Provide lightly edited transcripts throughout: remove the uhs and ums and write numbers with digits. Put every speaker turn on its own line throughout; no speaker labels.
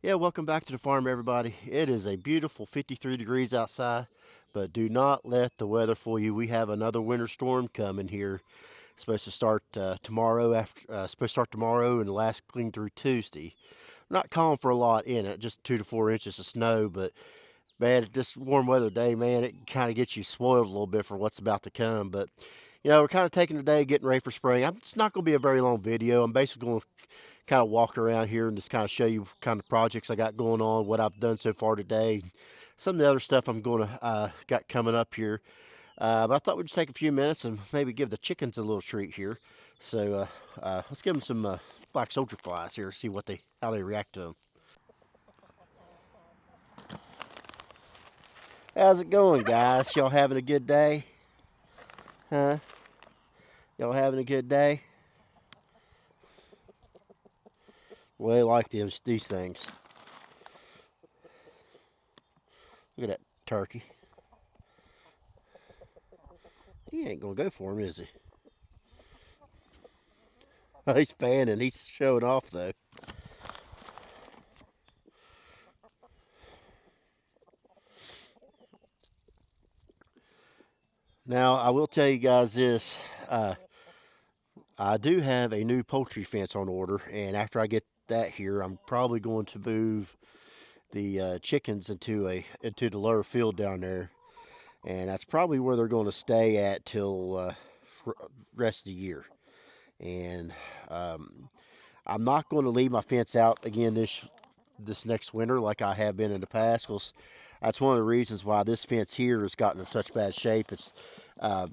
Yeah, welcome back to the farm, everybody. It is a beautiful 53 degrees outside, but do not let the weather fool you. We have another winter storm coming here. It's supposed to start tomorrow. Supposed to start tomorrow and last clean through Tuesday. Not calling for a lot in it, just 2 to 4 inches of snow. But man, this warm weather day, man, it kind of gets you spoiled a little bit for what's about to come. But we're kind of taking the day, getting ready for spring. It's not going to be a very long video. I'm basically going to kind of walk around here and just kind of show you kind of projects I got going on, what I've done so far today, some of the other stuff I'm going to got coming up here. But I thought we'd just take a few minutes and maybe give the chickens a little treat here. So let's give them some black soldier flies here, see what they how they react to them. How's it going, guys? Y'all having a good day? Huh? Y'all having a good day? Well, they like these things. Look at that turkey. He ain't gonna go for him, is he? He's fanning. He's showing off though. Now, I will tell you guys this. Uh, I do have a new poultry fence on order, and after I get that here, I'm probably going to move the chickens into the lower field down there, and that's probably where they're going to stay at till rest of the year. And um, I'm not going to leave my fence out again this next winter like I have been in the past, because that's one of the reasons why this fence here has gotten in such bad shape. It's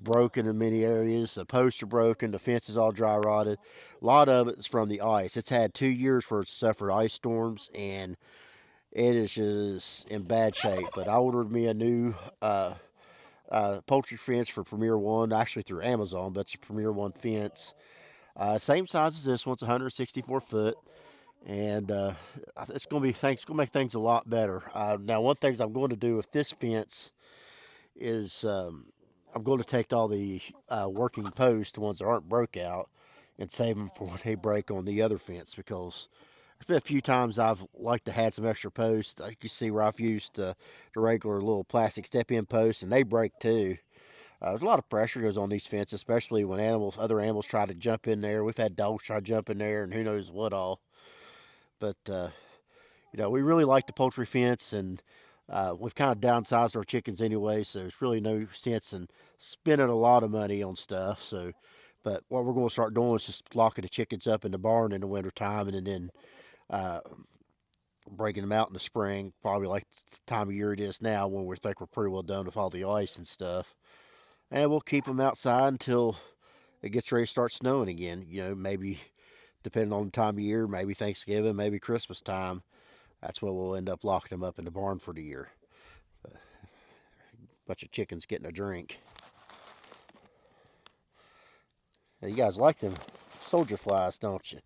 broken in many areas. The posts are broken. The fence is all dry rotted. A lot of it is from the ice. It's had 2 years where it's suffered ice storms, and it is just in bad shape. But I ordered me a new poultry fence for Premier One, actually through Amazon, but it's a Premier One fence. Same size as this one's 164 foot, and it's going to be things. It's going to make things a lot better. Now, one thing I'm going to do with this fence is I'm going to take all the working posts, the ones that aren't broke out, and save them for when they break on the other fence, because there's been a few times I've liked to have some extra posts. You can see where I've used the regular little plastic step-in posts, and they break too. There's a lot of pressure goes on these fences, especially when other animals try to jump in there. We've had dogs try to jump in there, and who knows what all. But we really like the poultry fence, and we've kind of downsized our chickens anyway, so there's really no sense in spending a lot of money on stuff. So, but what we're going to start doing is just locking the chickens up in the barn in the wintertime, and then uh, breaking them out in the spring, probably like the time of year it is now, when we think we're pretty well done with all the ice and stuff. And we'll keep them outside until it gets ready to start snowing again. Maybe depending on the time of year, maybe Thanksgiving, maybe Christmas time. That's when we'll end up locking them up in the barn for the year. A bunch of chickens getting a drink. Now, you guys like them soldier flies, don't you?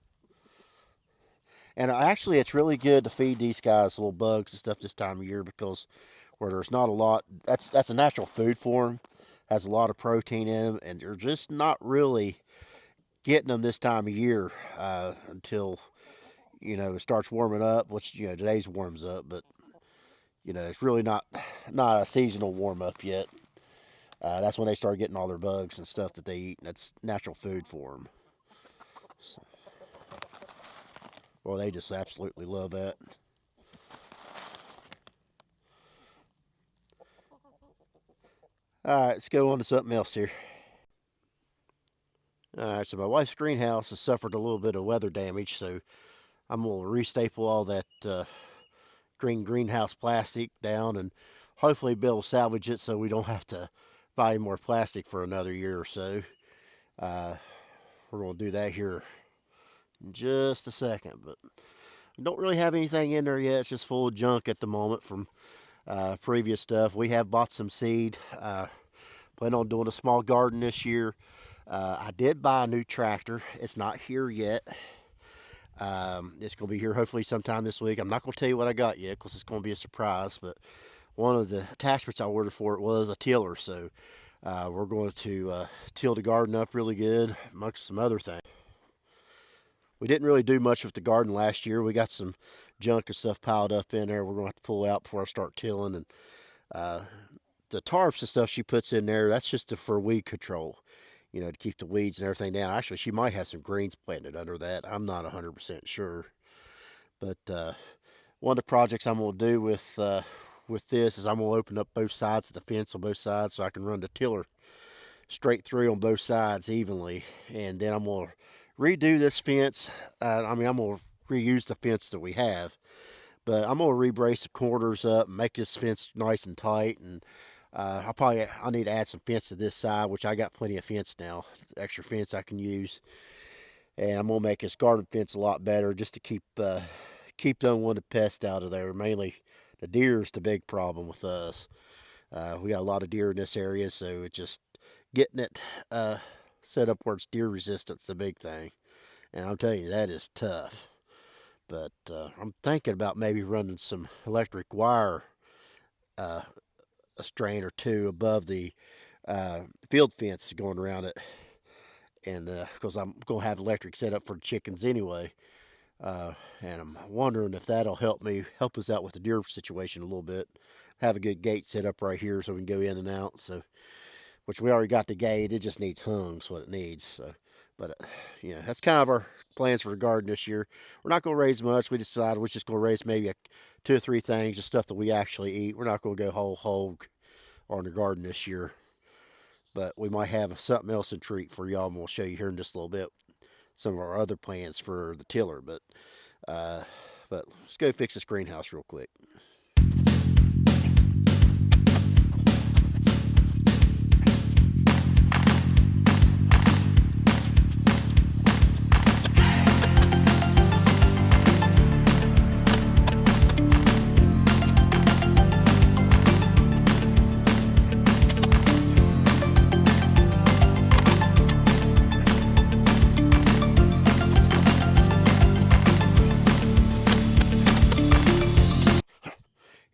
And actually, it's really good to feed these guys little bugs and stuff this time of year, because where there's not a lot, that's a natural food for them. Has a lot of protein in them, and they're just not really getting them this time of year until it starts warming up. Which today's warms up, but it's really not a seasonal warm up yet. That's when they start getting all their bugs and stuff that they eat, and that's natural food for them. So, well, they just absolutely love that. All right, let's go on to something else here. All right, so my wife's greenhouse has suffered a little bit of weather damage, so I'm gonna restaple all that greenhouse plastic down, and hopefully be able to salvage it so we don't have to buy more plastic for another year or so. Uh, we're gonna do that here in just a second, but we don't really have anything in there yet. It's just full of junk at the moment from previous stuff. We have bought some seed. Plan on doing a small garden this year. I did buy a new tractor. It's not here yet. It's going to be here hopefully sometime this week. I'm not going to tell you what I got yet because it's going to be a surprise. But one of the attachments I ordered for it was a tiller. So we're going to till the garden up really good, amongst some other things. We didn't really do much with the garden last year. We got some junk and stuff piled up in there. We're going to have to pull out before I start tilling. And uh, the tarps and stuff she puts in there, that's just for weed control, to keep the weeds and everything down. Actually, she might have some greens planted under that. I'm not 100% sure. But one of the projects I'm going to do with this is I'm going to open up both sides of the fence on both sides so I can run the tiller straight through on both sides evenly. And then I'm going to redo this fence. I'm going to reuse the fence that we have, but I'm going to re-brace the corners up and make this fence nice and tight. And I need to add some fence to this side, which I got plenty of fence now, extra fence I can use. And I'm going to make this garden fence a lot better just to keep the unwanted pests out of there. Mainly the deer is the big problem with us. We got a lot of deer in this area, so it's just getting it set up where it's deer resistant is the big thing. And I'm telling you, that is tough. But I'm thinking about maybe running some electric wire, uh, a strain or two above the field fence going around it. And because I'm going to have electric set up for the chickens anyway. And I'm wondering if that'll help us out with the deer situation a little bit. Have a good gate set up right here so we can go in and out. So, which we already got the gate, it just needs hung. Is what it needs. So, but that's kind of our plans for the garden this year. We're not going to raise much. We decided we're just going to raise maybe two or three things, just stuff that we actually eat. We're not going to go whole hog on the garden this year, but we might have something else in treat for y'all. And we'll show you here in just a little bit some of our other plans for the tiller. Uh, but let's go fix this greenhouse real quick.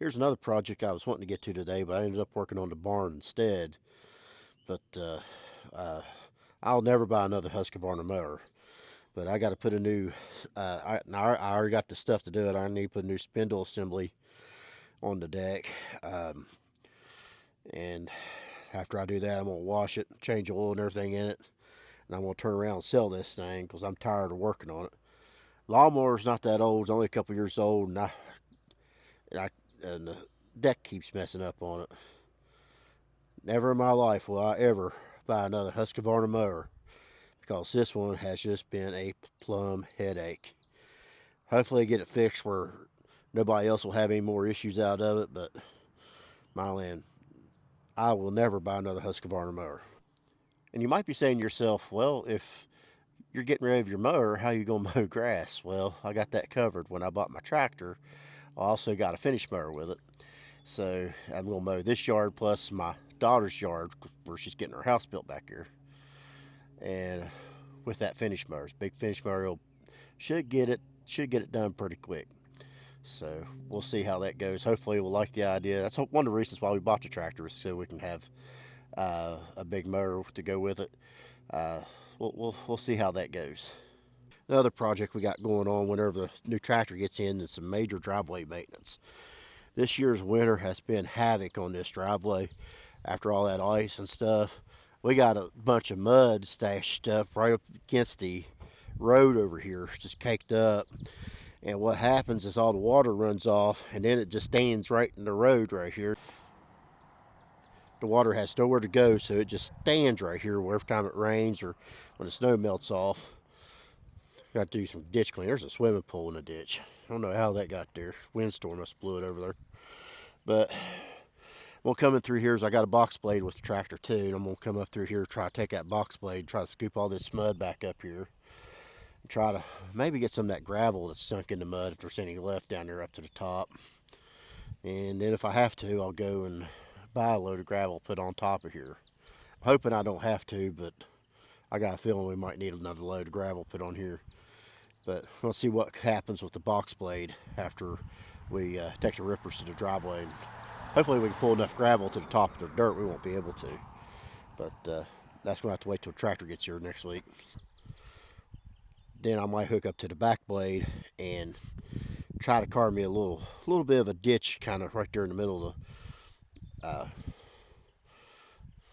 Here's another project I was wanting to get to today, but I ended up working on the barn instead. But I'll never buy another Husqvarna mower. But I got to put a new. I already got the stuff to do it. I need to put a new spindle assembly on the deck. And after I do that, I'm gonna wash it, change oil and everything in it, and I'm gonna turn around and sell this thing because I'm tired of working on it. Lawnmower's not that old; it's only a couple years old, I and the deck keeps messing up on it. Never in my life will I ever buy another Husqvarna mower because this one has just been a plum headache. Hopefully, get it fixed where nobody else will have any more issues out of it. But my land, I will never buy another Husqvarna mower. And you might be saying to yourself, well, if you're getting rid of your mower, how are you going to mow grass? Well, I got that covered. When I bought my tractor, I also got a finish mower with it. So I'm going to mow this yard plus my daughter's yard where she's getting her house built back here. And with that finish mower, big finish mower should get it done pretty quick. So we'll see how that goes. Hopefully we'll like the idea. That's one of the reasons why we bought the tractor is so we can have a big mower to go with it. Uh, we'll see how that goes. Another project we got going on whenever the new tractor gets in is some major driveway maintenance. This year's winter has been havoc on this driveway after all that ice and stuff. We got a bunch of mud stashed up right up against the road over here, just caked up. And what happens is all the water runs off and then it just stands right in the road right here. The water has nowhere to go, so it just stands right here every time it rains or when the snow melts off. Got to do some ditch cleaning. There's a swimming pool in the ditch. I don't know how that got there. Windstorm must blew it over there. But well, coming through here is I got a box blade with the tractor too, and I'm gonna come up through here, try to take that box blade, try to scoop all this mud back up here, and try to maybe get some of that gravel that's sunk in the mud if there's any left down there up to the top. And then if I have to, I'll go and buy a load of gravel put on top of here. I'm hoping I don't have to, but I got a feeling we might need another load of gravel put on here. But we'll see what happens with the box blade after we take the rippers to the driveway. And hopefully we can pull enough gravel to the top of the dirt. We won't be able to. But that's going to have to wait till the tractor gets here next week. then I might hook up to the back blade and try to carve me a little bit of a ditch, kind of right there in the middle of the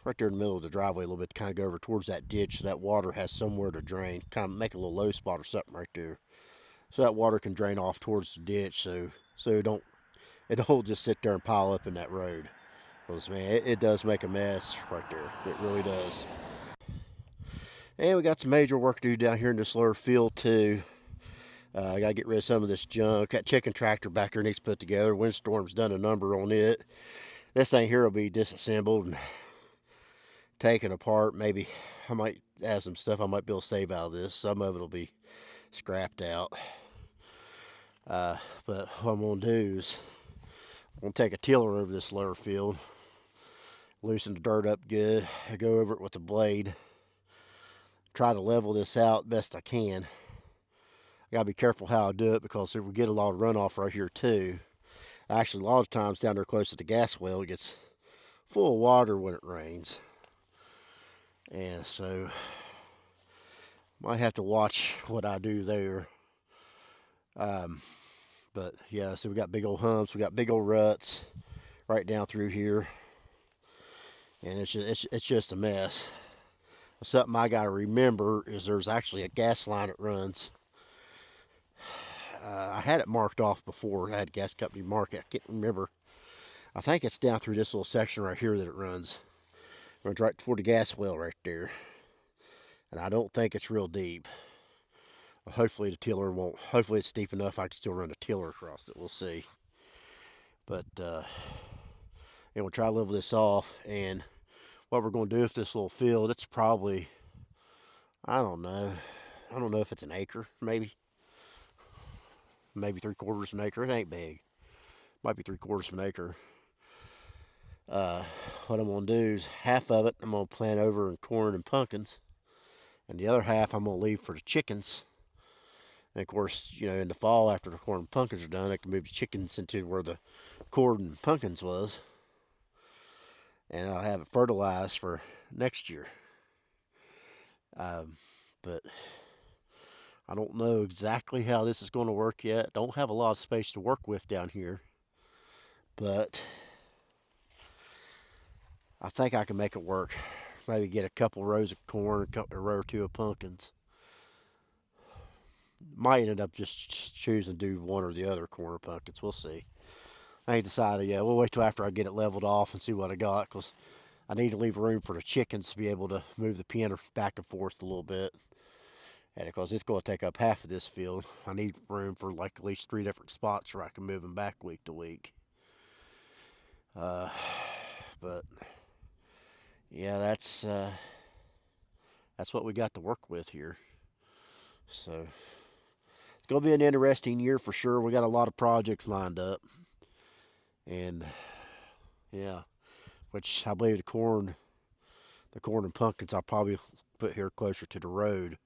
right there in the middle of the driveway a little bit, to kind of go over towards that ditch so that water has somewhere to drain. Kind of make a little low spot or something right there, so that water can drain off towards the ditch. So it don't just sit there and pile up in that road. Because man, it does make a mess right there. It really does. And we got some major work to do down here in this lower field too. I got to get rid of some of this junk. That chicken tractor back there needs put together. Windstorm's done a number on it. This thing here will be disassembled and taken apart. Maybe I might have some stuff I might be able to save out of this. Some of it will be scrapped out. But what I'm going to do is I'm going to take a tiller over this lower field, loosen the dirt up good, go over it with the blade, try to level this out best I can. I gotta be careful how I do it because if we get a lot of runoff right here too. Actually, a lot of times down there close to the gas well, it gets full of water when it rains, and so might have to watch what I do there. But yeah, so we got big old humps, we got big old ruts right down through here, and it's just a mess. Something I gotta remember is there's actually a gas line that runs. I had it marked off before. I had a gas company mark it. I can't remember. I think it's down through this little section right here that it runs. It runs right toward the gas well right there. And I don't think it's real deep. Hopefully the tiller won't. Hopefully it's deep enough I can still run a tiller across it. We'll see. But and we'll try to level this off. And what we're going to do with this little field, it's probably, I don't know. I don't know if it's an acre, maybe 3/4 of an acre. It ain't big. Might be 3/4 of an acre. What I'm going to do is half of it I'm going to plant over in corn and pumpkins, and the other half I'm going to leave for the chickens. And of course, in the fall after the corn and pumpkins are done, I can move the chickens into where the corn and pumpkins was, and I'll have it fertilized for next year. But I don't know exactly how this is going to work yet. Don't have a lot of space to work with down here, but I think I can make it work. Maybe get a couple rows of corn, a row or two of pumpkins. Might end up just choosing to do one or the other, corn or pumpkins. We'll see. I ain't decided yet. We'll wait till after I get it leveled off and see what I got, because I need to leave room for the chickens to be able to move the pen back and forth a little bit. And because it's going to take up half of this field, I need room for like at least 3 different spots where I can move them back week to week. But yeah, that's what we got to work with here. So it's going to be an interesting year for sure. We got a lot of projects lined up, and yeah, which I believe the corn and pumpkins I'll probably put here closer to the road,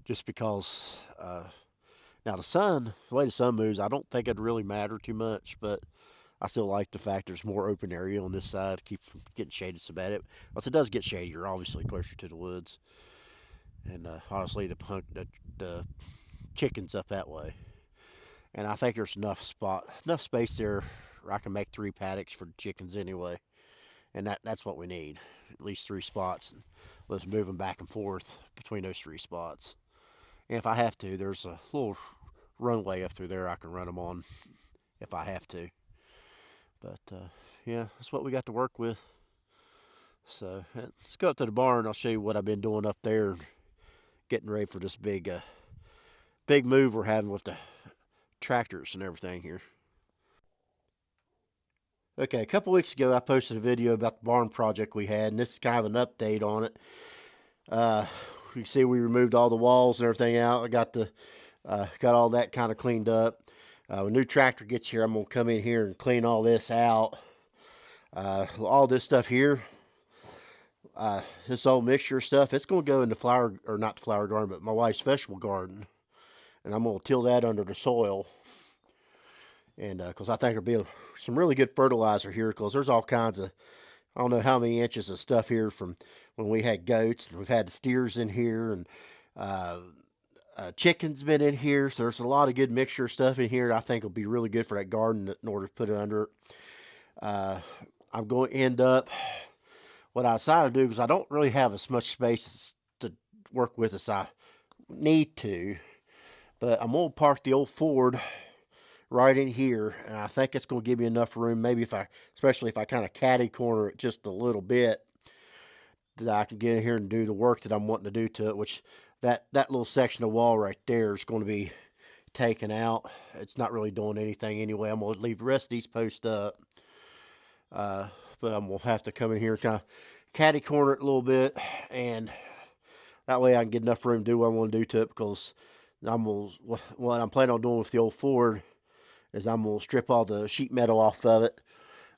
just because now the way the sun moves, I don't think it'd really matter too much, but I still like the fact there's more open area on this side to keep from getting shaded so bad. It does get shadier, obviously, closer to the woods, and honestly, the chickens up that way. And I think there's enough space there where I can make 3 paddocks for the chickens anyway, and that's what we need, at least 3 spots. And let's move them back and forth between those 3 spots. And if I have to, there's a little runway up through there I can run them on if I have to. But yeah, that's what we got to work with. So let's go up to the barn. I'll show you what I've been doing up there, getting ready for this big move we're having with the tractors and everything here. Okay, a couple weeks ago I posted a video about the barn project we had, and this is kind of an update on it. You can see we removed all the walls and everything out. I got all that kind of cleaned up. When a new tractor gets here, I'm gonna come in here and clean all this out. All this stuff here, this old mixture stuff, it's gonna go in the not the flower garden, but my wife's vegetable garden, and I'm gonna till that under the soil. And because I think there'll be some really good fertilizer here, because there's all kinds of, I don't know how many inches of stuff here from when we had goats, and we've had the steers in here, and Chicken's been in here, so there's a lot of good mixture of stuff in here that I think will be really good for that garden in order to put it under it. Uh, I'm going to end up what I decided to do because I don't really have as much space to work with as I need to. But I'm going to park the old Ford right in here, and I think it's going to give me enough room. Maybe especially if I kind of caddy corner it just a little bit, that I can get in here and do the work that I'm wanting to do to it. Which that little section of wall right there is going to be taken out. It's not really doing anything anyway. I'm going to leave the rest of these posts up. Uh, but I'm going to have to come in here and kind of caddy corner it a little bit, and that way I can get enough room to do what I want to do to it. Because what I'm planning on doing with the old Ford is I'm going to strip all the sheet metal off of it.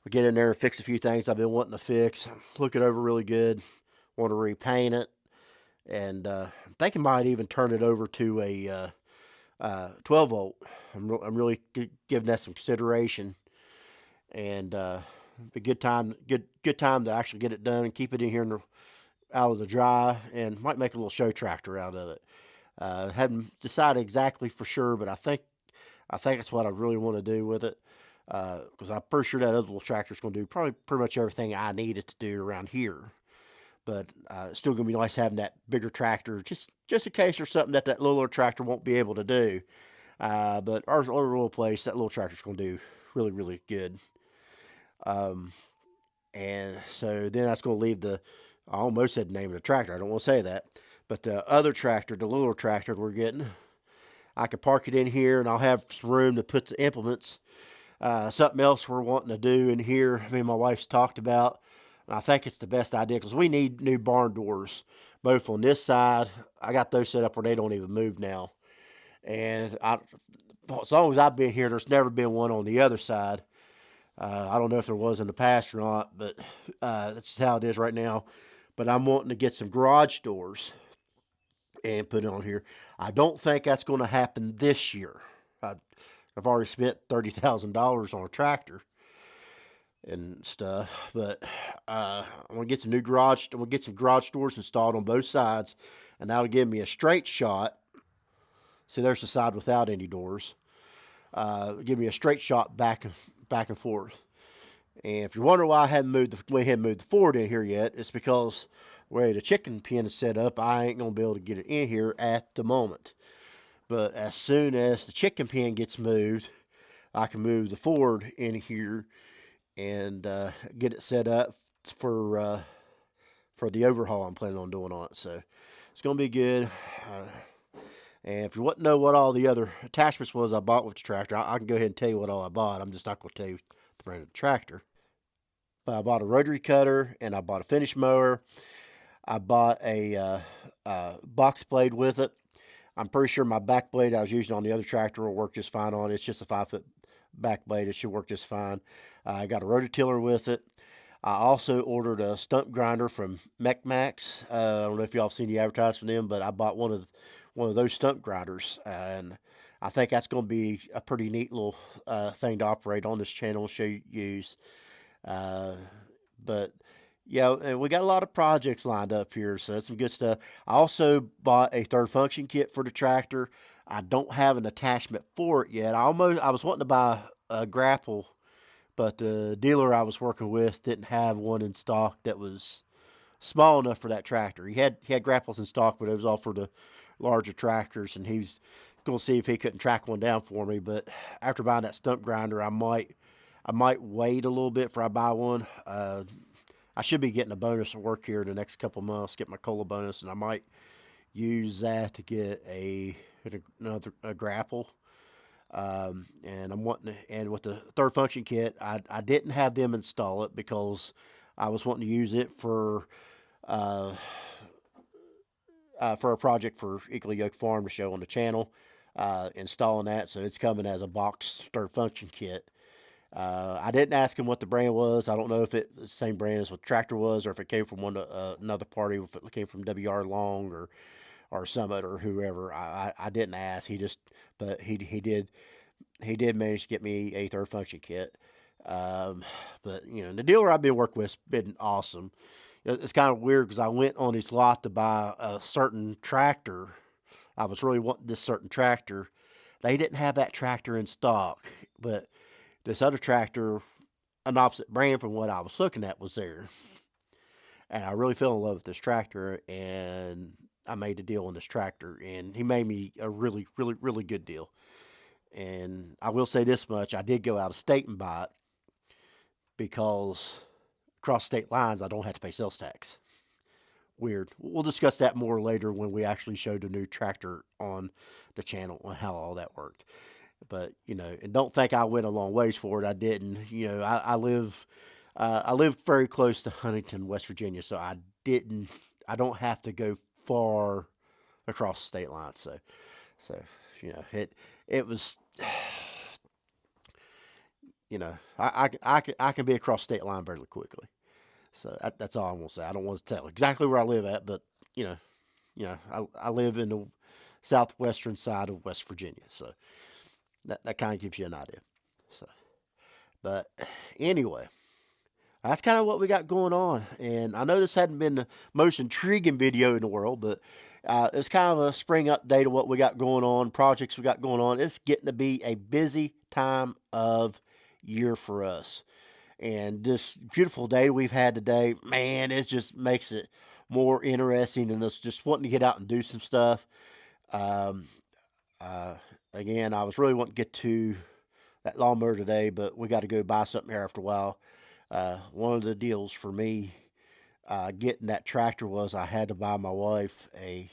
We'll get in there and fix a few things I've been wanting to fix. Look it over really good. Want to repaint it. And I'm thinking I might even turn it over to a 12 volt. I'm really giving that some consideration. And a good time to actually get it done and keep it in here out of the dry, and might make a little show tractor out of it. Hadn't decided exactly for sure, but I think that's what I really want to do with it. Because I'm pretty sure that other little tractor is going to do probably pretty much everything I need it to do around here. But it's still going to be nice having that bigger tractor, just in case there's something that littler tractor won't be able to do. But our little place, that little tractor's going to do really, really good. Um, and so then that's going to leave I almost said the name of the tractor. I don't want to say that. But the other tractor, the little tractor we're getting, I could park it in here and I'll have some room to put the implements. Something else we're wanting to do in here, me and my wife's talked about, and I think it's the best idea because we need new barn doors, both on this side. I got those set up where they don't even move now. And as long as I've been here, there's never been one on the other side. I don't know if there was in the past or not, but that's just how it is right now. But I'm wanting to get some garage doors and put it on here. I don't think that's going to happen this year. I've already spent $30,000 on a tractor and stuff, but I'm gonna get some new garage. I'm gonna get some garage doors installed on both sides, and that'll give me a straight shot. See, there's the side without any doors. Give me a straight shot back and forth. And if you're wondering why I haven't went ahead and moved the Ford in here yet, it's because where the chicken pen is set up, I ain't gonna be able to get it in here at the moment. But as soon as the chicken pen gets moved, I can move the Ford in here and get it set up for uh, for the overhaul I'm planning on doing on it. So it's gonna be good. And if you want to know what all the other attachments was I bought with the tractor, I can go ahead and tell you what all I bought. I'm just not gonna tell you the brand of the tractor. But I bought a rotary cutter and I bought a finish mower. I bought a box blade with it. I'm pretty sure my back blade I was using on the other tractor will work just fine on it. It's just a 5 foot back blade. It should work just fine. I got a rototiller with it. I also ordered a stump grinder from MechMax. I don't know if y'all have seen the advertisement from them, but I bought one of those stump grinders, and I think that's going to be a pretty neat little thing to operate on this channel. Show you use. Uh, but yeah, and we got a lot of projects lined up here, so that's some good stuff. I also bought a third function kit for the tractor. I don't have an attachment for it yet. I was wanting to buy a grapple, but the dealer I was working with didn't have one in stock that was small enough for that tractor. He had grapples in stock, but it was all for the larger tractors, and he was going to see if he couldn't track one down for me. But after buying that stump grinder, I might wait a little bit before I buy one. I should be getting a bonus of work here in the next couple months, get my cola bonus, and I might use that to get another grapple. And I'm wanting to, and with the third function kit, I didn't have them install it because I was wanting to use it uh, for a project for Equally Yoked Farm to show on the channel. Installing that, so it's coming as a box third function kit. I didn't ask him what the brand was. I don't know if it's the same brand as what the tractor was, or if it came from another party, if it came from WR Long or Summit or whoever. I didn't ask. But he did manage to get me a third function kit. Um, but the dealer I've been working with's been awesome. It's kind of weird because I went on his lot to buy a certain tractor. I was really wanting this certain tractor. They didn't have that tractor in stock, but this other tractor, an opposite brand from what I was looking at, was there. And I really fell in love with this tractor, and I made a deal on this tractor, and he made me a really, really, really good deal. And I will say this much: I did go out of state and buy it because across state lines, I don't have to pay sales tax. Weird. We'll discuss that more later when we actually show the new tractor on the channel and how all that worked. But and don't think I went a long ways for it. I didn't. I live very close to Huntington, West Virginia, so didn't. I don't have to go far across the state line. So it was. I can be across state line very quickly. So that's all I'm gonna say. I don't want to tell exactly where I live at, but you know, I live in the southwestern side of West Virginia, so that kind of gives you an idea. So, but anyway, that's kind of what we got going on. And I know this hadn't been the most intriguing video in the world, but it's kind of a spring update of what we got going on, projects we got going on. It's getting to be a busy time of year for us. And this beautiful day we've had today, man, it just makes it more interesting and us just wanting to get out and do some stuff. Um, uh, Again, I was really wanting to get to that lawnmower today, but we got to go buy something here after a while. One of the deals for me getting that tractor was I had to buy my wife a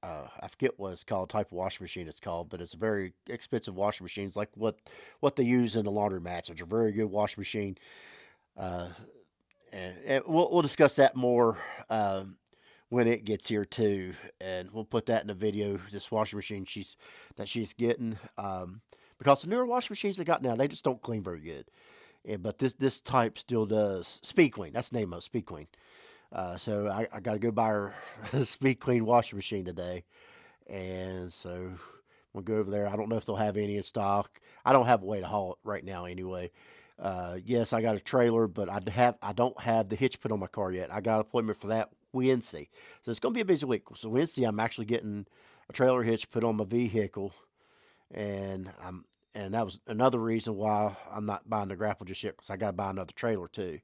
I forget what it's called, type of washing machine it's called, but it's a very expensive washing machine. It's like what they use in the laundromats. It's a very good washing machine, uh, and we'll discuss that more when it gets here too, and we'll put that in the video. This washing machine she's getting, because the newer washing machines they got now they just don't clean very good. But this type still does. Speed Queen, that's the name of it, Speed Queen. So I got to go buy her a Speed Queen washing machine today, and so we'll go over there. I don't know if they'll have any in stock. I don't have a way to haul it right now anyway. Yes, I got a trailer, but I don't have the hitch put on my car yet. I got an appointment for that Wednesday, so it's gonna be a busy week. So Wednesday, I'm actually getting a trailer hitch put on my vehicle, and that was another reason why I'm not buying the grapple just yet because I got to buy another trailer too.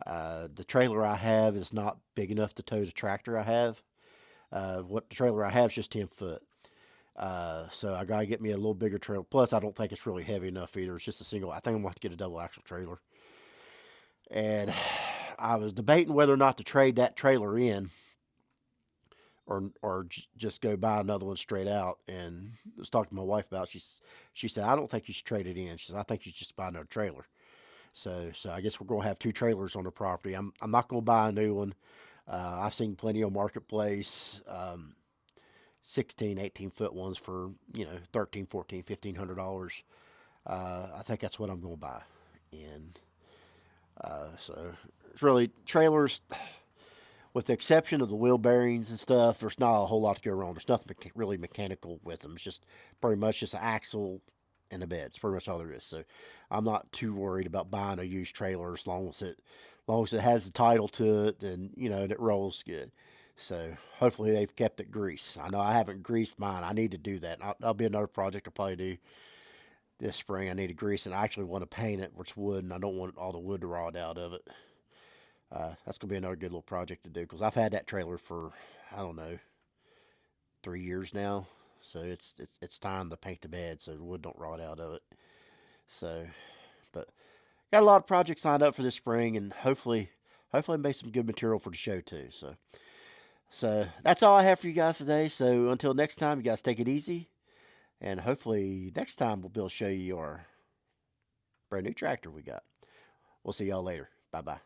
The trailer I have is not big enough to tow the tractor I have. What the trailer I have is just 10 foot. So I gotta get me a little bigger trailer. Plus, I don't think it's really heavy enough either. It's just a single. I think I'm gonna have to get a double axle trailer. And I was debating whether or not to trade that trailer in, or just go buy another one straight out. And I was talking to my wife about. She said I don't think you should trade it in. She said I think you should just buy another trailer. So I guess we're gonna have two trailers on the property. I'm not gonna buy a new one. I've seen plenty on Marketplace, 16, 18 foot ones for 13, 14, $1,500. I think that's what I'm gonna buy. And so it's really trailers. With the exception of the wheel bearings and stuff, there's not a whole lot to go wrong. There's nothing really mechanical with them. It's just pretty much just an axle and a bed. It's pretty much all there is. So I'm not too worried about buying a used trailer as long as it has the title to it and and it rolls good. So hopefully they've kept it greased. I know I haven't greased mine. I need to do that. That'll be another project I'll probably do this spring. I need to grease it. I actually want to paint it, which wood, and I don't want all the wood to rot out of it. That's gonna be another good little project to do because I've had that trailer for I don't know 3 years now. So it's time to paint the bed so the wood don't rot out of it. So, but got a lot of projects lined up for this spring, and hopefully make some good material for the show too. So that's all I have for you guys today. So until next time, you guys take it easy, and hopefully next time we'll be able to show you our brand new tractor we got. We'll see y'all later. Bye bye.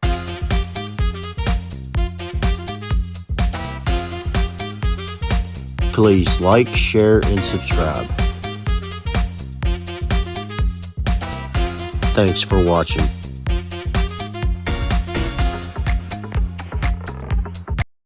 Please like, share, and subscribe. Thanks for watching.